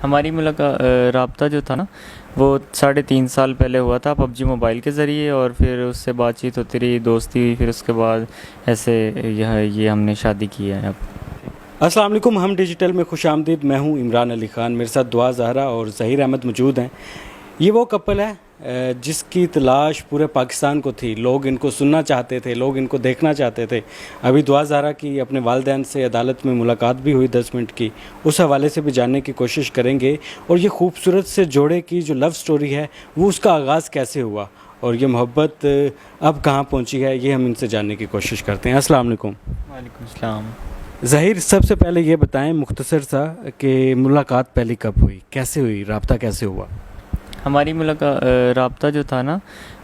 हमारी मुलाकात राब्ता जो था ना, वो 3.5 साल पहले हुआ था पबजी मोबाइल के ज़रिए, और फिर उससे बातचीत होती रही, दोस्ती हुई, फिर उसके बाद ऐसे ये हमने शादी की है अब। अस्सलाम वालेकुम, हम डिजिटल में खुशामदीद। मैं हूं इमरान अली ख़ान, मेरे साथ दुआ ज़हरा और ज़हीर अहमद मौजूद हैं। ये वो कपल है जिसकी तलाश पूरे पाकिस्तान को थी। लोग इनको सुनना चाहते थे, लोग इनको देखना चाहते थे। अभी दुआ ज़हरा की अपने वालिदैन से अदालत में मुलाकात भी हुई 10 मिनट की, उस हवाले से भी जानने की कोशिश करेंगे। और ये खूबसूरत से जोड़े की जो लव स्टोरी है वो उसका आगाज़ कैसे हुआ और ये मोहब्बत अब कहाँ पहुँची है, ये हम इनसे जानने की कोशिश करते हैं। अस्सलाम वालेकुम। वालेकुम सलाम। ज़हीर, सबसे पहले ये बताएं मुख्तसर सा कि मुलाकात पहली कब हुई, कैसे हुई, राब्ता कैसे हुआ? हमारी मुलाकात राब्ता जो था ना,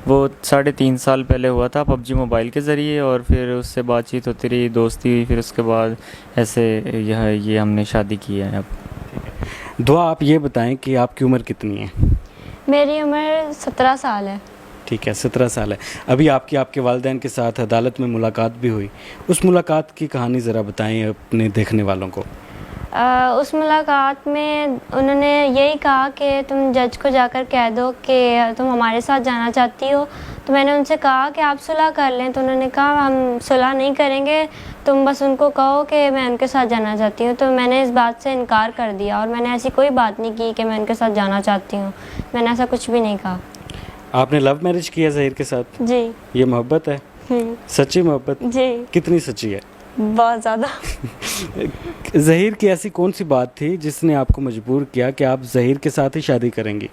वो 3.5 साल पहले हुआ था पबजी मोबाइल के ज़रिए, और फिर उससे बातचीत होती रही, दोस्ती हुई, फिर उसके बाद ऐसे ये हमने शादी की है अब। दुआ, आप ये बताएं कि आपकी उम्र कितनी है? मेरी उम्र 17 साल है। ठीक है, 17 साल है। अभी आपके वालिदैन के साथ अदालत में मुलाकात भी हुई, उस मुलाकात की कहानी ज़रा बताएं अपने देखने वालों को। उस मुलाकात में उन्होंने यही कहा कि तुम जज को जाकर कह दो कि तुम हमारे साथ जाना चाहती हो। तो मैंने उनसे कहा कि आप सुलह कर लें, तो उन्होंने कहा हम सुलह नहीं करेंगे, तुम बस उनको कहो कि मैं उनके साथ जाना चाहती हूँ। तो मैंने इस बात से इनकार कर दिया और मैंने ऐसी कोई बात नहीं की कि मैं उनके साथ जाना चाहती हूँ। मैंने ऐसा कुछ भी नहीं कहा। आपने लव मैरिज किया ज़हीर के साथ? जी। ये मोहब्बत है? सच्ची मोहब्बत? जी, कितनी सच्ची है? बहुत ज़्यादा। ज़हीर की ऐसी कौन सी बात थी जिसने आपको मजबूर किया कि आप ज़हीर के साथ ही शादी करेंगी?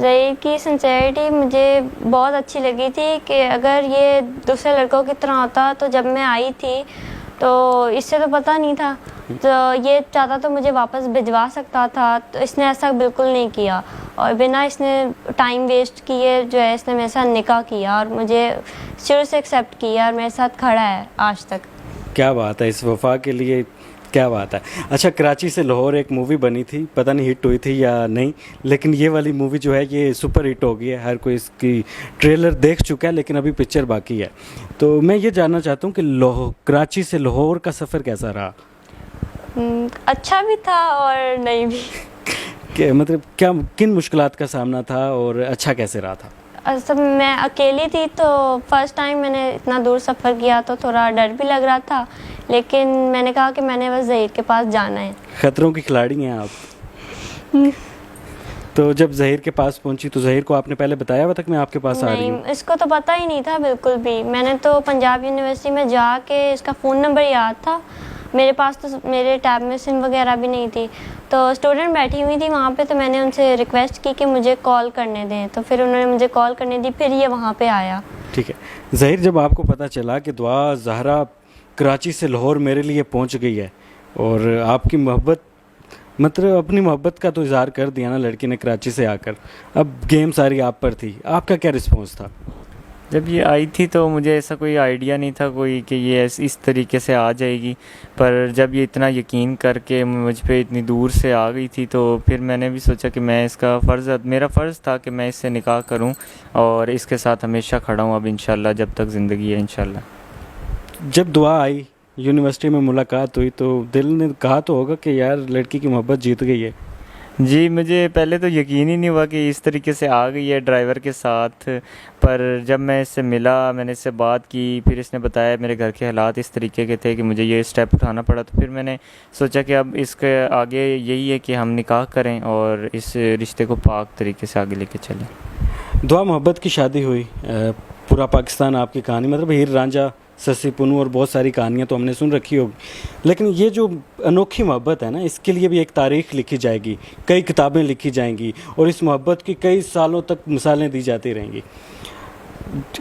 ज़हीर की सिंसेरिटी मुझे बहुत अच्छी लगी थी कि अगर ये दूसरे लड़कों की तरह होता तो जब मैं आई थी तो इससे तो पता नहीं था, तो ये चाहता तो मुझे वापस भिजवा सकता था, तो इसने ऐसा बिल्कुल नहीं किया और बिना इसने टाइम वेस्ट किए जो है इसने मेरे साथ निकाह किया और मुझे शुरू से एक्सेप्ट किया और मेरे साथ खड़ा है आज तक। क्या बात है, इस वफा के लिए क्या बात है। अच्छा, कराची से लाहौर एक मूवी बनी थी, पता नहीं हिट हुई थी या नहीं, लेकिन ये वाली मूवी जो है ये सुपर हिट हो गई है। हर कोई इसकी ट्रेलर देख चुका है, लेकिन अभी पिक्चर बाकी है। तो मैं ये जानना चाहता हूँ कि कराची से लाहौर का सफ़र कैसा रहा? अच्छा भी था और नहीं भी। मतलब क्या, किन मुश्किलात का सामना था और अच्छा कैसे रहा था? सब मैं अकेली थी तो फर्स्ट टाइम मैंने इतना दूर सफ़र किया तो थोड़ा डर भी लग रहा था, लेकिन मैंने कहा कि मैंने बस ज़हीर के पास जाना है। खतरों की खिलाड़ी हैं आप। तो जब ज़हीर के पास पहुंची तो ज़हीर को आपने पहले बताया हुआ था कि मैं आपके पास आ रही हूँ? नहीं, इसको तो पता ही नहीं था बिल्कुल भी। मैंने तो पंजाब यूनिवर्सिटी में जाके इसका फ़ोन नंबर याद था मेरे पास, तो मेरे टैब में सिम वगैरह भी नहीं थी, तो स्टूडेंट बैठी हुई थी वहाँ पे, तो मैंने उनसे रिक्वेस्ट की कि मुझे कॉल करने दें, तो फिर उन्होंने मुझे कॉल करने दी, फिर ये वहाँ पे आया। ठीक है ज़हीर, जब आपको पता चला कि दुआ ज़हरा कराची से लाहौर मेरे लिए पहुँच गई है और आपकी मोहब्बत, मतलब अपनी मोहब्बत का तो इज़हार कर दिया ना लड़की ने कराची से आकर, अब गेम सारी आप पर थी, आपका क्या रिस्पॉन्स था? जब ये आई थी तो मुझे ऐसा कोई आइडिया नहीं था कोई कि ये इस तरीके से आ जाएगी, पर जब ये इतना यकीन करके मुझ पे इतनी दूर से आ गई थी तो फिर मैंने भी सोचा कि मैं इसका मेरा फ़र्ज़ था कि मैं इससे निकाह करूं और इसके साथ हमेशा खड़ा हूं अब इंशाल्लाह, जब तक ज़िंदगी है इंशाल्लाह। जब दुआ आई, यूनिवर्सिटी में मुलाकात हुई, तो दिल ने कहा तो होगा कि यार लड़की की मोहब्बत जीत गई है? जी, मुझे पहले तो यकीन ही नहीं हुआ कि इस तरीके से आ गई है ड्राइवर के साथ, पर जब मैं इससे मिला, मैंने इससे बात की, फिर इसने बताया मेरे घर के हालात इस तरीके के थे कि मुझे ये स्टेप उठाना पड़ा, तो फिर मैंने सोचा कि अब इसके आगे यही है कि हम निकाह करें और इस रिश्ते को पाक तरीके से आगे लेके चलें। दुआ, मोहब्बत की शादी हुई, पूरा पाकिस्तान आपकी कहानी, मतलब हीर रांझा, सस्सी पुन्नू और बहुत सारी कहानियाँ तो हमने सुन रखी होगी, लेकिन ये जो अनोखी मोहब्बत है ना, इसके लिए भी एक तारीख़ लिखी जाएगी, कई किताबें लिखी जाएंगी और इस मोहब्बत की कई सालों तक मिसालें दी जाती रहेंगी।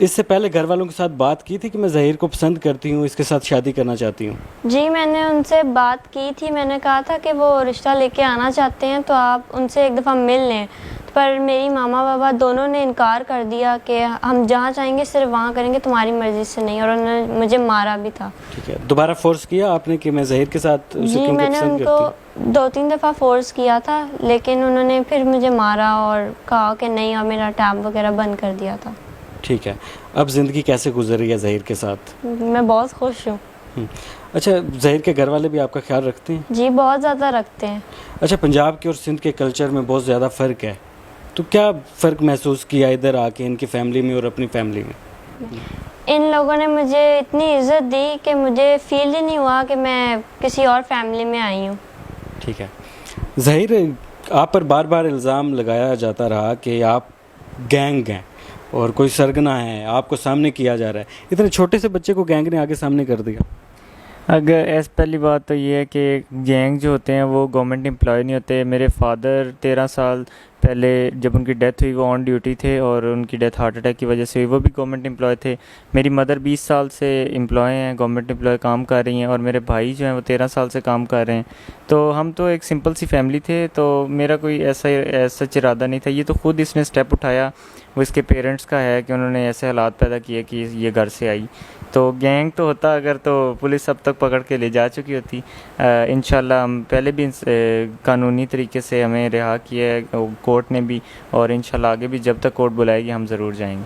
इससे पहले घर वालों के साथ बात की थी कि मैं ज़हीर को पसंद करती हूँ, इसके साथ शादी करना चाहती हूँ? जी, मैंने उनसे बात की थी। मैंने कहा था कि वो रिश्ता लेके आना चाहते हैं तो आप उनसे एक दफ़ा मिल लें, पर मेरी मामा बाबा दोनों ने इनकार कर दिया कि हम जहाँ चाहेंगे सिर्फ वहाँ करेंगे, तुम्हारी मर्ज़ी से नहीं, और उन्होंने मुझे मारा भी था। ठीक है, दोबारा फोर्स किया आपने कि मैं ज़हीर के साथ उसे जी, क्योंकि मैंने पसंद उनको करती हूँ? 2-3 दफ़ा फोर्स किया था, लेकिन उन्होंने फिर मुझे मारा और कहा कि नहीं, और मेरा टैब वगैरह बंद कर दिया था। ठीक है, अब ज़िंदगी कैसे गुजर रही है ज़हीर के साथ? मैं बहुत खुश हूँ। अच्छा, ज़हीर के घर वाले भी आपका ख्याल रखते हैं? जी बहुत ज़्यादा रखते हैं। अच्छा, पंजाब के और सिंध के कल्चर में बहुत ज़्यादा फ़र्क है, तो क्या फ़र्क महसूस किया इधर आके इनकी फैमिली में और अपनी फैमिली में? इन लोगों ने मुझे इतनी इज़्ज़त दी कि मुझे फील ही नहीं हुआ कि मैं किसी और फैमिली में आई हूँ। ठीक है। ज़हीर, आप पर बार बार इल्ज़ाम लगाया जाता रहा कि आप गैंग हैं और कोई सरगना है, आपको सामने किया जा रहा है। इतने छोटे से बच्चे को गैंग ने आगे सामने कर दिया। अगर ऐसे पहली बात तो ये है कि गैंग जो होते हैं वो गवर्नमेंट एम्प्लॉय नहीं होते। मेरे फादर 13 साल पहले जब उनकी डेथ हुई वो ऑन ड्यूटी थे और उनकी डेथ हार्ट अटैक की वजह से हुई, वो भी गवर्नमेंट एम्प्लॉय थे। मेरी मदर 20 साल से एम्प्लॉय हैं, गवर्नमेंट एम्प्लॉय काम कर रही हैं, और मेरे भाई जो हैं वो 13 साल से काम कर रहे हैं। तो हम तो एक सिंपल सी फैमिली थे, तो मेरा कोई ऐसा इरादा नहीं था। ये तो खुद इसने स्टेप उठाया, वो इसके पेरेंट्स का है कि उन्होंने ऐसे हालात पैदा किए कि ये घर से आई। तो गैंग तो होता अगर तो पुलिस अब तक पकड़ के ले जा चुकी होती। इंशाल्लाह हम पहले भी कानूनी तरीके से हमें रिहा किया है कोर्ट ने भी, और इंशाल्लाह आगे भी जब तक कोर्ट बुलाएगी हम ज़रूर जाएंगे।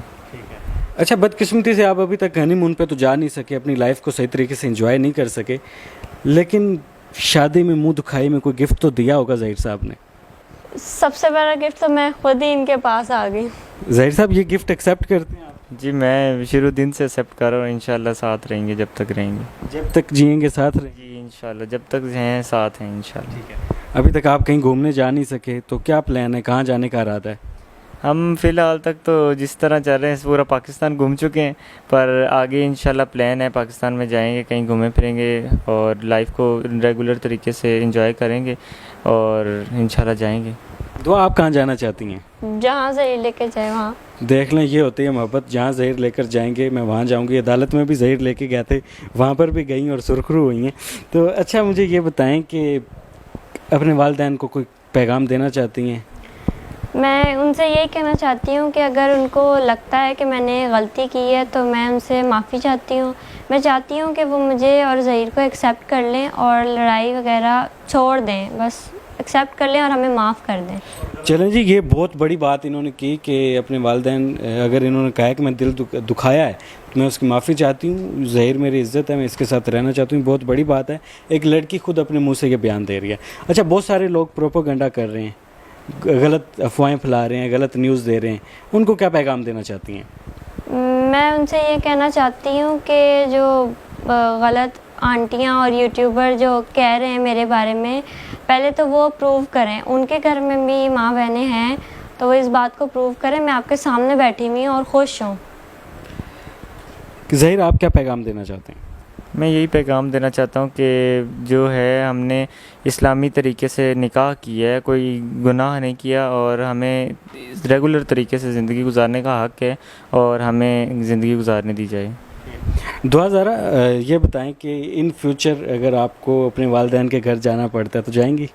अच्छा, बदकिस्मती से आप अभी तक हनीमून पे तो जा नहीं सके, अपनी लाइफ को सही तरीके से एंजॉय नहीं कर सके, लेकिन शादी में मुंह दुखाई में कोई गिफ्ट तो दिया होगा ज़हीर साहब ने? सबसे बड़ा गिफ्ट तो मैं खुद ही इनके पास आ गई। ज़हीर साहब, ये गिफ्ट एक्सेप्ट करते हैं आप? जी मैं शुरू दिन से एक्सेप्ट कर रहा हूँ। इंशाल्लाह साथ रहेंगे जब तक रहेंगे। जब तक जिएंगे साथ रहेंगे? जी इंशाल्लाह जब तक हैं साथ हैं इंशाल्लाह। ठीक है। अभी तक आप कहीं घूमने जा नहीं सके, तो क्या प्लान है, कहाँ जाने का इरादा है? हम फ़िलहाल तक तो जिस तरह चल रहे हैं पूरा पाकिस्तान घूम चुके हैं, पर आगे इंशाल्लाह प्लान है पाकिस्तान में जाएंगे, कहीं घूमें फिरेंगे और लाइफ को रेगुलर तरीके से एंजॉय करेंगे और इंशाल्लाह जाएंगे। तो आप कहाँ जाना चाहती हैं? जहाँ ज़हीर लेके जाए वहाँ। देख लें, ये होती है मोहब्बत। जहाँ ज़हीर लेकर जाएंगे मैं वहाँ जाऊँगी। अदालत में भी ज़हीर लेके गए थे, वहाँ पर भी गई और सुरखरू हुई हैं। तो अच्छा, मुझे ये बताएं कि अपने वालिदैन को कोई पैगाम देना चाहती हैं? मैं उनसे यही कहना चाहती हूँ कि अगर उनको लगता है कि मैंने गलती की है तो मैं उनसे माफ़ी चाहती हूँ। मैं चाहती हूँ कि वो मुझे और ज़हीर को एक्सेप्ट कर लें और लड़ाई वगैरह छोड़ दें, बस एक्सेप्ट कर लें और हमें माफ़ कर दें। चलें जी, ये बहुत बड़ी बात इन्होंने की कि अपने वालिदैन, अगर इन्होंने कहा है कि मैं दिल दुखाया है तो मैं उसकी माफ़ी चाहती हूँ। ज़हीर मेरी इज़्ज़त है, मैं इसके साथ रहना चाहती हूँ। बहुत बड़ी बात है, एक लड़की खुद अपने मुँह से ये बयान दे रही है। अच्छा, बहुत सारे लोग प्रोपेगेंडा कर रहे हैं, गलत अफवाहें फैला रहे हैं, गलत न्यूज़ दे रहे हैं, उनको क्या पैगाम देना चाहती हैं? मैं उनसे ये कहना चाहती हूँ कि जो गलत आंटियाँ और यूट्यूबर जो कह रहे हैं मेरे बारे में, पहले तो वो प्रूव करें। उनके घर में भी माँ बहनें हैं तो वो इस बात को प्रूव करें। मैं आपके सामने बैठी हुई हूँ और खुश हूँ। ज़हीर, आप क्या पैगाम देना चाहते हैं? मैं यही पैगाम देना चाहता हूँ कि जो है हमने इस्लामी तरीके से निकाह किया है, कोई गुनाह नहीं किया और हमें रेगुलर तरीके से ज़िंदगी गुजारने का हक़ है और हमें ज़िंदगी गुजारने दी जाए। दुआ ज़रा ये बताएं कि इन फ्यूचर अगर आपको अपने वालिदैन के घर जाना पड़ता है तो जाएंगी?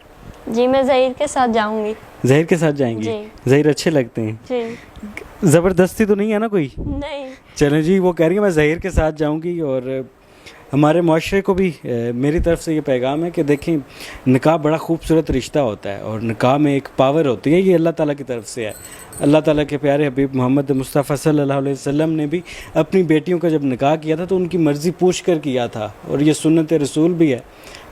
जी मैं ज़हीर के साथ जाऊँगी। ज़हीर के साथ जाएंगी? जी। ज़हीर अच्छे लगते हैं? जी। ज़बरदस्ती तो नहीं है ना कोई? नहीं। चलें जी, वो कह रही है मैं ज़हीर के साथ जाऊंगी। और हमारे माशरे को भी मेरी तरफ से ये पैगाम है कि देखें, निकाह बड़ा खूबसूरत रिश्ता होता है और निकाह में एक पावर होती है, ये अल्लाह ताला की तरफ से है। अल्लाह ताला के प्यारे हबीब मोहम्मद मुस्तफ़ा सल्लल्लाहु अलैहि वसल्लम ने भी अपनी बेटियों का जब निकाह किया था तो उनकी मर्ज़ी पूछ कर किया था और ये सुन्नत रसूल भी है।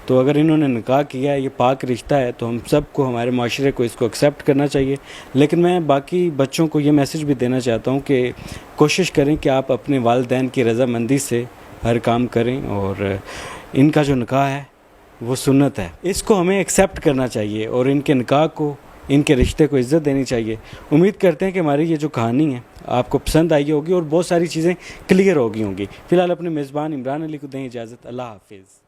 तो अगर इन्होंने निकाह किया है, ये पाक रिश्ता है, तो हम सबको, हमारे माशरे को इसको एक्सेप्ट करना चाहिए। लेकिन मैं बाकी बच्चों को ये मैसेज भी देना चाहता हूँ कि कोशिश करें कि आप अपने वालिदैन की रज़ामंदी से हर काम करें और इनका जो निकाह है वो सुन्नत है, इसको हमें एक्सेप्ट करना चाहिए और इनके निकाह को, इनके रिश्ते को इज़्ज़त देनी चाहिए। उम्मीद करते हैं कि हमारी ये जो कहानी है आपको पसंद आई होगी और बहुत सारी चीज़ें क्लियर हो गई होंगी। फ़िलहाल अपने मेज़बान इमरान अली को दें इजाज़त। अल्लाह हाफिज़।